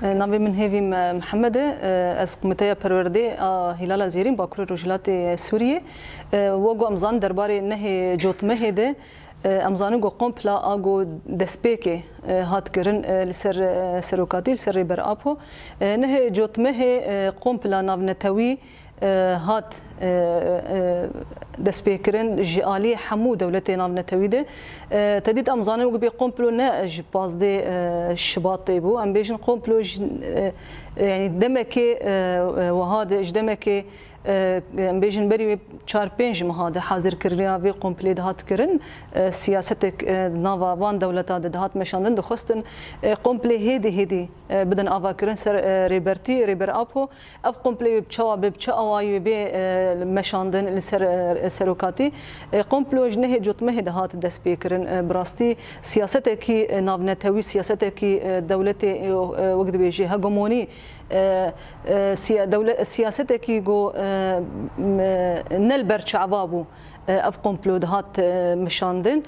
نبی من هیوی محمد از قمته پروردی هلال زیرین باکور رجلات سوریه و امزان درباره نه جوتمه ده امزانو گو قمپلا آگو دسپیک هات کرن لسر سروکاتی لسر بر آپو نه جوتمه قمپلا نافنتوی هات دسپیکرن جالی حمو دولت نافنتوی ده تدید امزانو گو بی قمپلو نه جباز ده شباطی بو ام بیشن قمپلو يعني دمك وهذا دمك بيجن بري 4-5 مهاد حاضر كرنا في كومبليت هات كرن سياستك نافا وان دولتا دهات مشاندن دخستن كومبلي هيدي بدن افا كرن سر ريبرتي ريبر ابو اف كومبلي بتشاواي بي مشاندن لسر سروكاتي كومبلو جنه جوتمه دهات دس بيكرن براستي سياستك نافنتوي سياستك دولتي وقت بيجي هجموني دولة سياستك جو نلبر شعبابو اف كومبلود هات مشاندن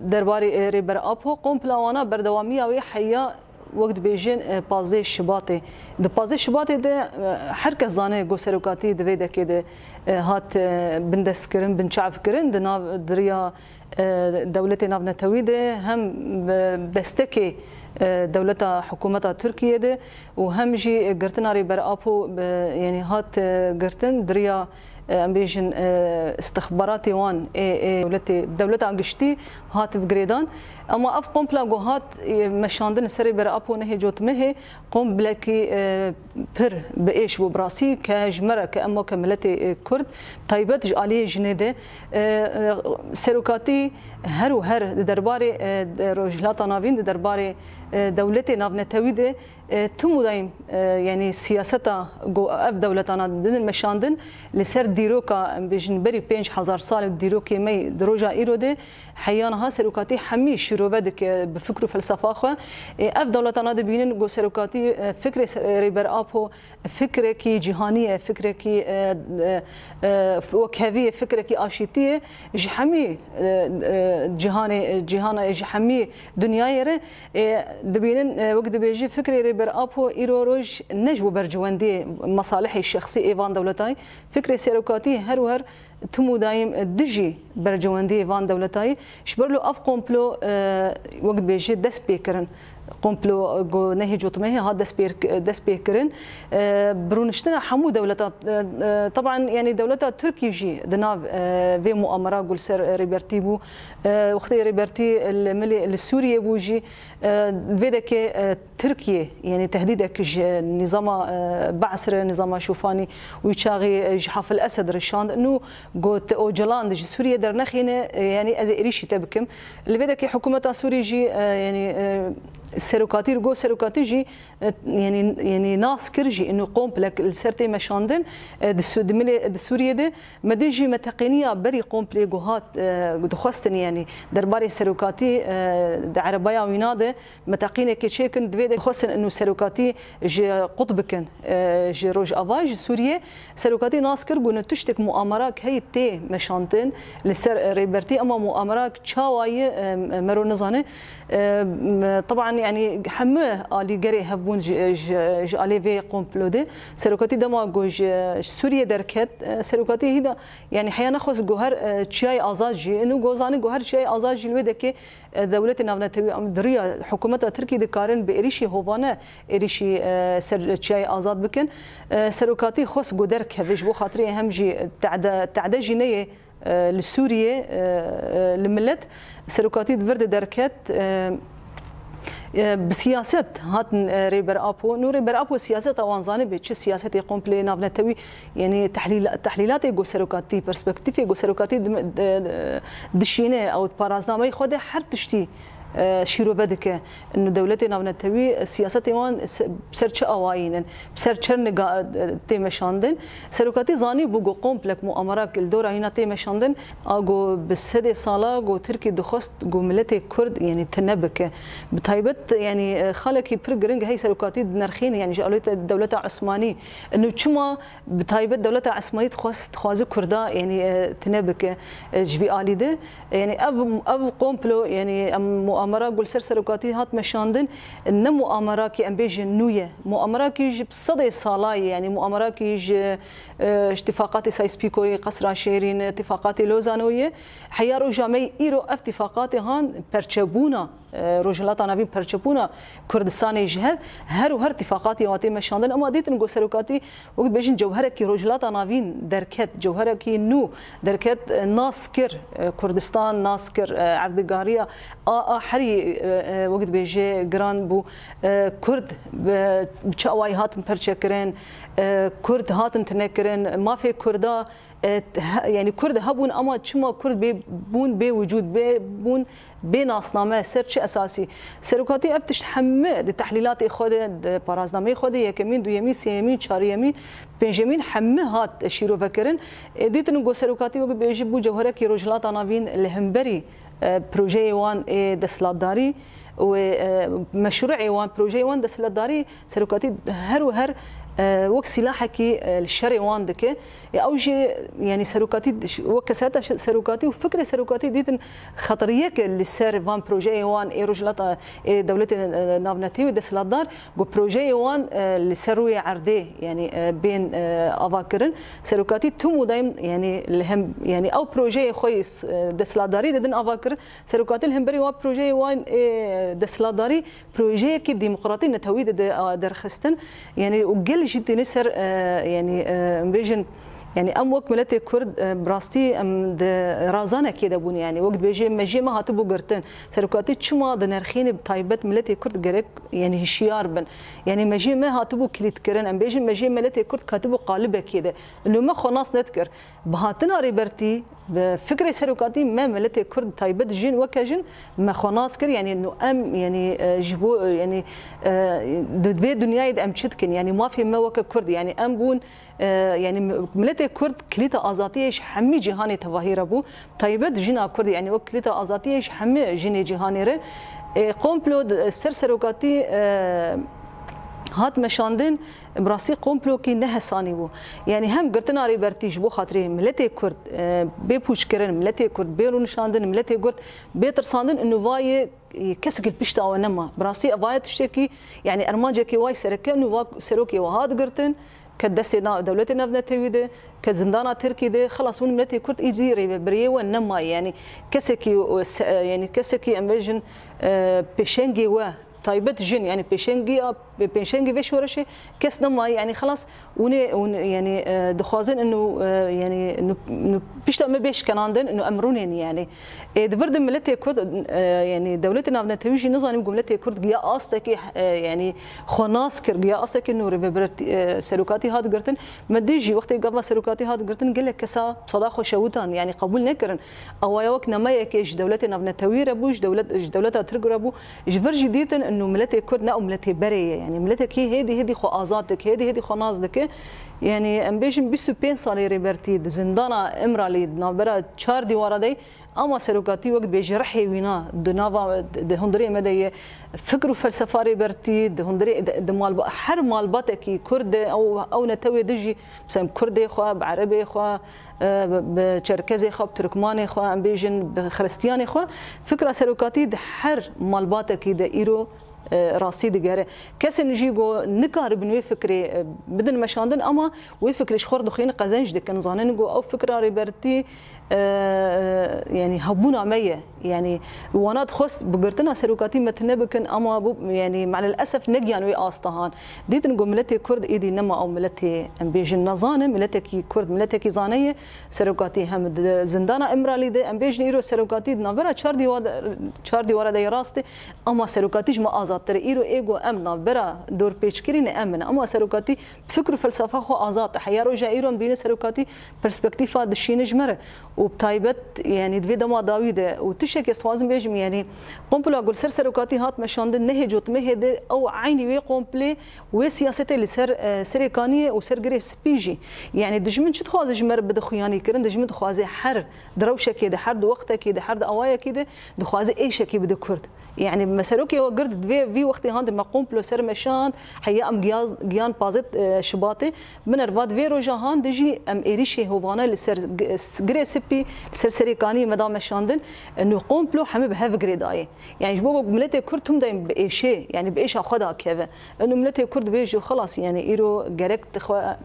درباري ريبر ابو كومبلاوانا بردواميه وي حيا وقت بيجين بازي شباطي د بازي شباطي ده حركه زانه جو سروكاتي دفيده كده هات بندس كرن بنشعف كرن دريا دولتي نافنتوي ده هم بستكي دولتا حكومتا تركيا ده وهم جي قرتنا ريبر ابو يعني هات قرتن دريا امبيجن استخباراتي وان دولتا انقشتي هات بقريدان اما اف قوم بلاغو هات مشاندن سري بر ابو نهي جوت مه قوم بلاكي بر بايش بو براسي كجمره كامو كملتي كرد طيبت عليه جنيده سروكاتي هر درباري روجلاتا نافين درباري دولتي نافنتوي ده تمو دايم يعني سياستا جو اف دولتنا دن مشاندن لسر ديروكا بيجن بري 5000 سال ديروكي مي دروجا ايرو ده حيانها سروكاتي حمي شروبدك بفكر فلسفه خو اف دولتنا دبينن جو سروكاتي فكر ريبر ابو فكره كي جهانيه فكره كي وكهويه فكره كي اشيتيه جحمي جهانه جحمي دنيايره دبينن وقت بيجي فكر ريبر ابو ايروروج نجو برجواندي مصالحي الشخصيه ايفان دولتاي فكر سروكاتي هر تمو دايم دجي برجواندي فان دولتاي شبرلو اف كومبلو وقت بيجي دس بيكرن قومبلو جو نهي جوتمه هذا دس بيكرن برونشتنا حمو دولتا طبعا يعني دولتا تركي جي دنا في مؤامره قول سر ريبرتي وقتي ريبرتي الملي السوري بوجي فيدك تركيا يعني تهديدك نظام بعثر نظام شوفاني ويشاغي جحاف الاسد رشان انه قوت اوجلان سوريا درنخينه يعني از اريشي تبكم اللي فيدك حكومه سوريا جي يعني سروكاتي رجو سروكاتي جي يعني ناس كرجي انه قومبلك السرتي مشاندن سوريا ده مديجي متقنيه بري قومبلي جوهات دخستن يعني درباري سروكاتي عربيه ويناده متقينه كيشيكن دفيد خصن انه سروكاتي جي قطبكن جي روج افاج سوريا سروكاتي ناس كرجو انه تشتك مؤامره هي تي مشاندن لسر ريبرتي اما مؤامره تشاواي مرو نزانه طبعا يعني حماه اللي قري هبون عليه في قومبلودي سروكاتي دما جوج سوريا دركت سروكاتي هدا يعني حيانا خص جوهر تشاي ازاجي انه جوزاني جوهر تشاي ازاجي الودك دولة نافنتوي دريا حكومة تركي دكارن بإريشي هوفانا إريشي سر تشاي ازاد بكن سروكاتي خص جو درك هذيش بو خاطري اهم جي تعدا جينيه لسوريا الملت سروكاتي برد دركت بسياسة هات ريبر ابو نو ريبر ابو سياسة وانزاني بتش سياسة يقوم بلي نافنتوي يعني تحليلات جو سروكاتي برسبكتيف جو سروكاتي دشينه او بارازنامه خود هر تشتي شیرو بدکه انه دولتی نافنتوی سیاست وان سرچ آواینن سرچ نگاه تیمشاندن سروکاتی زانی بو قومپلک مؤامره کل دور اینا تیمشاندن اگو بسد سالا گو ترکی دخست گو ملت کرد يعني تنبكه بتايبت يعني خالكي برجرنج هي سروكاتي نرخين يعني جالوت الدولة عثماني انه شما بتايبت دولة عثمانية خواز كردا يعني تنبكه جبي آليده يعني اب قومبلو يعني مؤامره قول سر سروكاتي هات مشاندن ان مؤامره كي ام بيج نويه مؤامره كي بصدى صالاي يعني مؤامره كي اتفاقات سايس بيكوي قصر شيرين اتفاقات لوزانويه حيارو جامي ايرو اتفاقات هان برچبونا روجلات نبی پرچپونا کردستان جهه هر و هر اتفاقاتی وقتی مشاندن اما دیتن گو سروکاتی وقت بیشین جوهره کی روجلات نبین درکت جوهره کی نو درکت ناسکر کردستان ناسکر عردگاریا حری وقت بیشه گران بو کرد بچوای هاتن پرچکرین کرد هاتن تنکرین ما في کردا يعني كرد هبون اما چما كرد بون بوجود بون بناسنامه سرچ اساسي سركاتي افتش حمه تحليلات خود بارازنامه خود يكمين دو يمين سيمين چار يمين بنجامين حمه هات شيرو فكرن ديتن گو سركاتي وق بيجيبو جوهره كي روجلات انابين لهمبري بروجي وان دسلاتداري ومشروع وان بروجي وان دسلاتداري سركاتي هر وهر وقت سلاحكي الشرعي واندك او شيء يعني سروكاتي وكساتا سروكاتي وفكره سروكاتي ديتن خطريه للسير فان بروجي وان ايروجلات دوله نافنتي ودسلادار جو بروجي وان لسروي عردي يعني بين افاكرن سروكاتي تومو دايم يعني الهم يعني او بروجي خويس دسلاداري ددن افاكر سروكاتي الهمبري و بروجي وان دسلاداري بروجي كي ديمقراطي نتوي درخستن يعني وقل جدي نسر يعني بيجن يعني ام وقت ملتي كرد براستي ام رازانه كده بون يعني وقت بيجي مجي ما هاتبو قرتن سركاتي تشما دنرخين بتايبت ملتي كرد جرك يعني هشيار بن يعني مجي ما هاتبو كليت كرن ام بيجي مجي ملتي كرد كاتبو قالبه كده انه ما خلاص نذكر بهاتنا ريبرتي بفكره سركاتي ما ملتي كرد تايبت جين وكجن ما خلاص كر يعني انه ام يعني جبو يعني دبي دنيا ام تشتكن يعني ما في ما وك كرد يعني ام بون يعني ملتي كرد كليتا ازاتيش حمي جهاني تظاهر ابو تايبت جينا كرد يعني وكليتا ازاتيش حمي جيني جهاني ر قومبلو سرسروكاتي هات مشاندن براسي قومبلو كي نهساني بو يعني هم قرتنا ريبرتيج بو خاطري ملتي كرد بيبوش كرن ملتي كرد بيرون شاندن ملتي كرد بيترساندن انه فاي كسك البشتا ونما براسي افاي تشتكي يعني ارماجكي واي سركه انه سروكي وهاد قرتن كدستنا دولتنا بنتويده كزندانا تركي ده خلاص هون ملتي كرد يجي بريه ونما يعني كسكي يعني كسكي امبيجن بيشنجي و تايبت جن يعني بيشنجي فيش ورشة كاس نما يعني خلاص يعني دخوازن انه يعني انه بيشتا ما بيش كناندن انه امرونين يعني دبرد ملتي كرد يعني دولتنا بنتويجي نظام ملتي كرد جيا استك يعني خناس كر جيا استك انه ريبرت سروكاتي هاد قرتن ما ديجي وقت قبل سروكاتي هاد قرتن قال لك كسا صداقه شوتان يعني قبول نكرن او وقت نما يكيش دولتنا بنتوير ابوش دولتها ترقر ابو جفرجي ديتن انه ملتي كرد نا ملتي بريه يعني ملتك هي هدي خو ازاتك هدي خو نازدك يعني ام بيجن بيسو بين صار ريبرتي زندانا امرالي نابرا 4 ديوار دي اما سروكاتي وقت بيجرحي وينا دنافا دهندري مدى فكر وفلسفه ريبرتي دهندري دمال حر مالباتكي كرد او نتوي دجي مثلا كردي خو بعربي خو بچركزي خو بتركماني خو ام بيجن بخريستياني خو فكره سروكاتي حر مالباتكي د ايرو راسي دقاره كاس نجيبو نكار بنوي فكري بدن مشاندن اما وي فكري شخور دخين قزنج دك نظانن او فكره ريبرتي يعني هبونا مية يعني وانا خص بقرتنا سروكاتي متنبكن اما يعني مع الاسف نجيان وي استهان ديت نقول ملتي كرد ايدي نما او ملتي ام بيجن نظانه ملتي كرد ملتي زانيه سروكاتي هم زندانا امرالي دي ام بيجن ايرو سروكاتي نابرا 4 ديوار دي راستي اما سروكاتي ما ازاتر ايرو ايجو ام نابرا دور بيشكرين امن اما سروكاتي فكر فلسفه خو ازات حيارو جايرون بين سروكاتي برسبكتيفا دشين جمره وبتايبت يعني دفي دما داويده وتشك يسوازم بيجم يعني قومبلا اقول سر سروكاتي هات مشاند نهجوت مهد او عيني وي قومبلي وسياسته اللي سر سريكانيه وسر غريف سبيجي يعني دجمن شت خواز جمر بده خياني كرن دجمن خوازي حر دروشه كده حر وقته كده حر اوايه كده دخوازي اي شكي بده كرد يعني مسروكي وقرد دفي جي في وقت هاند مقوم بلو سر مشان حيا ام جيان بازت شباطي من رباد في روجا هاند جي ام ايريشي هوفانا لسر جريسبي سر سريكاني مدام مشاندن انه قوم بلو حمي بهاف جريداي يعني جبوكو ملتي كرتهم دايم بايشي يعني بايش اخذها كذا انه ملتي كرد بيجي خلاص يعني ايرو جريك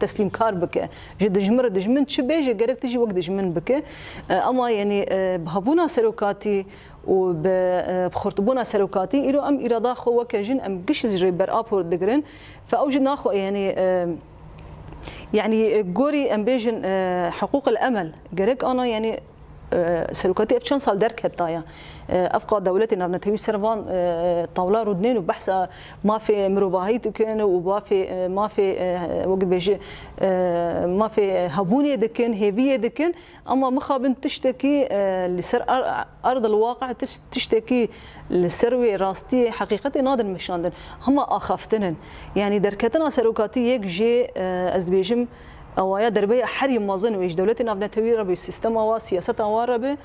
تسليم كار بك جد جمر دجمن تشبيجي جريك تجي وقت دجمن بك اما يعني بهبونا سلوكاتي وبخرطبونا سلوكاتي إيرو أم إرادا خو وكجن أم قش زجري بر أبور دقرن فأوجد ناخو يعني جوري أم بيجن حقوق الأمل جريك أنا يعني سلوكاتي أفشان صال درك هتايا أفقى دولتنا بنتوي سرفان طاولة ردنين وبحث ما في مروباهي تكن ما في وقت بيجي ما في هبونية دكن هيبية دكن أما مخابن تشتكي لسر أرض الواقع تشتكي لسروي راستي حقيقة نادر مشاندن هم أخافتنن يعني دركتنا سلوكاتي يجي أزبيجم أو دربية حريم مازن ويش دولتنا بنتوي ربي سيستم أو سياسة أو ربي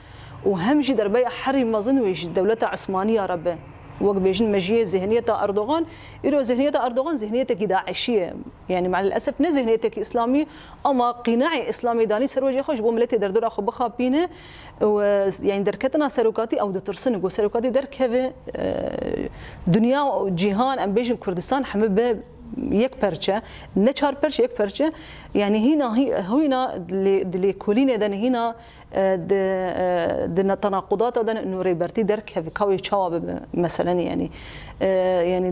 وهمجي دربية حريم مازن ويش دولة عثمانية ربي وقت بيجن مجيء ذهنية أردوغان إيرو ذهنية أردوغان ذهنية داعشية يعني مع الأسف نه ذهنية إسلامي أما قناعي إسلامي داني سروجي خوش بوملتي دردور أخو بخابينه ويعني دركتنا سلوكاتي أو دترسن جو سلوكاتي دركه دنيا وجهان أم بيجن كردستان حمب یک پرچه نه چهار پرچه یک پرچه يعني هنا دلی کلینه دن هنا د تناقضات دن انه ريبرتي درك في كوي شواب مثلا يعني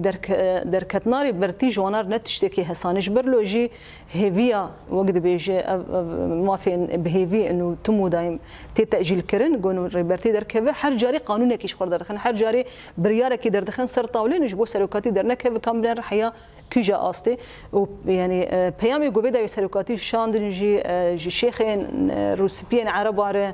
دركتنا ريبرتي جوانار نتشتكي حسانش برلوجي هيفيا وقت بيجي ما في بهيفي انه تمو دايم تاجيل كرن قولوا ريبرتي درك هر جاري قانون كيش خور درخن هر جاري بريارك دردخن سر طاولين جبو سلوكاتي درنك كامل حياه كيجا أستي ويعني بيامي جوبيدا يسلوكاتي شاندن جي شيخين روسبيين عربارة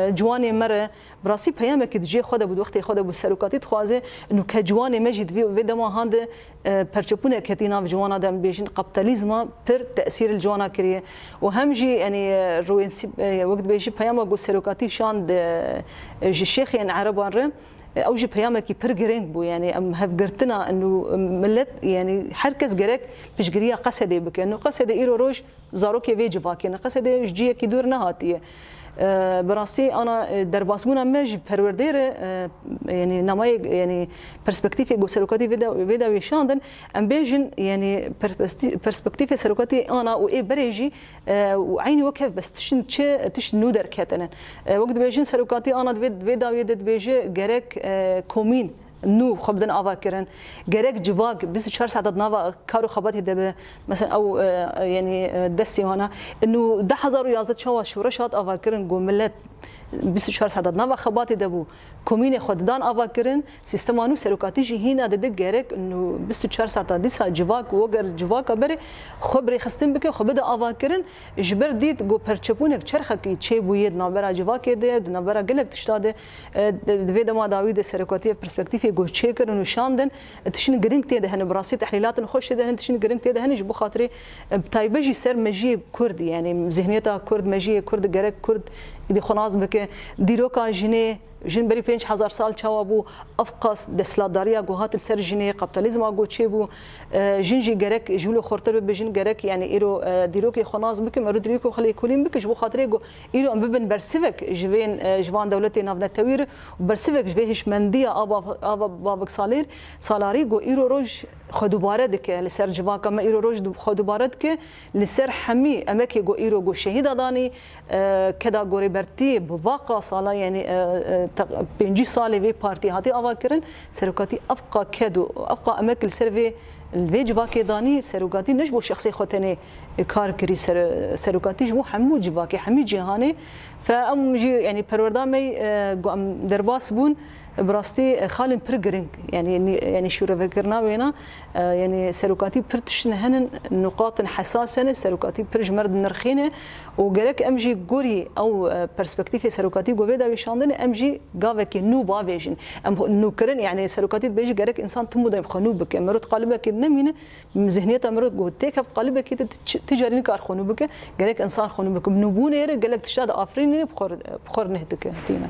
جواني مرة براسي بيامي كده جي خدا بود وقت خدا بود سلوكاتي تخوازه إنه كجواني مجد في دما هند برشبونه كتينا في جوانا دم بيجين قابيتاليزما بر تأثير الجوانا كريه وهم جي يعني روينسي وقت بيجي بيامي جو سلوكاتي شاند جي شيخين عربارة او جي بيامكي برجرينج بو يعني ام هفقرتنا انه ملت يعني حركز جرك بشجريه قصدي بك انه قصدي ايرو روج زاروكي فيجي فاكين قصدي جي كي دور نهاتيه براسي انا درباسمونا مج پروردير يعني نماي يعني برسبكتيف جو سلوكاتي فيدا ويشاندن ام بيجن يعني برسبكتيف سلوكاتي انا واي بريجي وعيني وكيف بس تش نودر كاتنا وقت بيجن سلوكاتي انا فيدا ويدد بيجي جرك كومين نو خبدن آوا کرن گرک جواگ 24 ساعت ناوا کارو خبات هده مثلا او يعني دستی هانا انه 10,011 شوا شورشات آوا کرن گو ملت 24 ساعت ناوا خبات دبو کومین خوددان آوا کرن سیستمانو سلوکاتی جی هنا دد گرک انه 24 ساعت دیسا جواگ وگر جواگ بره خبری خستن بک خبد آوا کرن جبر دید گو پرچپونک چرخه کی چه بوید نابرا جواگ ده نابرا گلک تشتاده دوید ما داوید سلوکاتی پرسپکتیف گو چه کرن و شاندن تشین گرینگ تیده هن براسي تحلیلات خوش ده هن تشین گرینگ تیده هن جبو خاطری تایبجی سر مجی کرد يعني ذهنیتا کرد مجی کرد گرک کرد دي خناز بك ديروكا جنيه جن بري 5000 سال چوابو افقاس دسلاداريا گوهات السر جنيه قابيتاليزم گو چيبو جنجي گرك جولو خورتر بجن گرك يعني ايرو ديروكي خناز بك مرو ديروكو خلي كولين بك جو خاطري گو ايرو ام ببن برسفك جوين جوان دولتي نافنا توير برسفك جبهش منديه ابا بابك صالير سالاري گو ايرو روج خدوباره دك لسر جواك ما ايرو روج خدوباره دك لسر حمي امكي گو ايرو گو شهيد داني كدا گوري برتي بواقع صالا يعني 5 سال في بارتي هاتي آوا کرن سروکاتی ابقى كدو ابقى اماكن سروي الفيج باكي داني سروکاتی نجبو شخصي خوتني كار كري سروکاتی جبو حمو جواكي حمي جهاني فام جي يعني پروردامي درباس بون براستي خالن برجرينج يعني شو رفكرنا وينا يعني سلوكاتي برتشن هن نقاط حساسه سلوكاتي برج مرد نرخينه وجرك امجي غوري او برسبكتيف سلوكاتي غوبيدا ويشاندن امجي غافك نو بافيجن ام نو كرن يعني سلوكاتي بيجي جرك انسان تمو دايم خنوب بك مرت قلبك نمينه ذهنيته مرت غوتيك قلبك تجارين كار خنوب بك جرك انسان خنوب بك نوبونه قالك تشاد افرين بخور نهتك تينا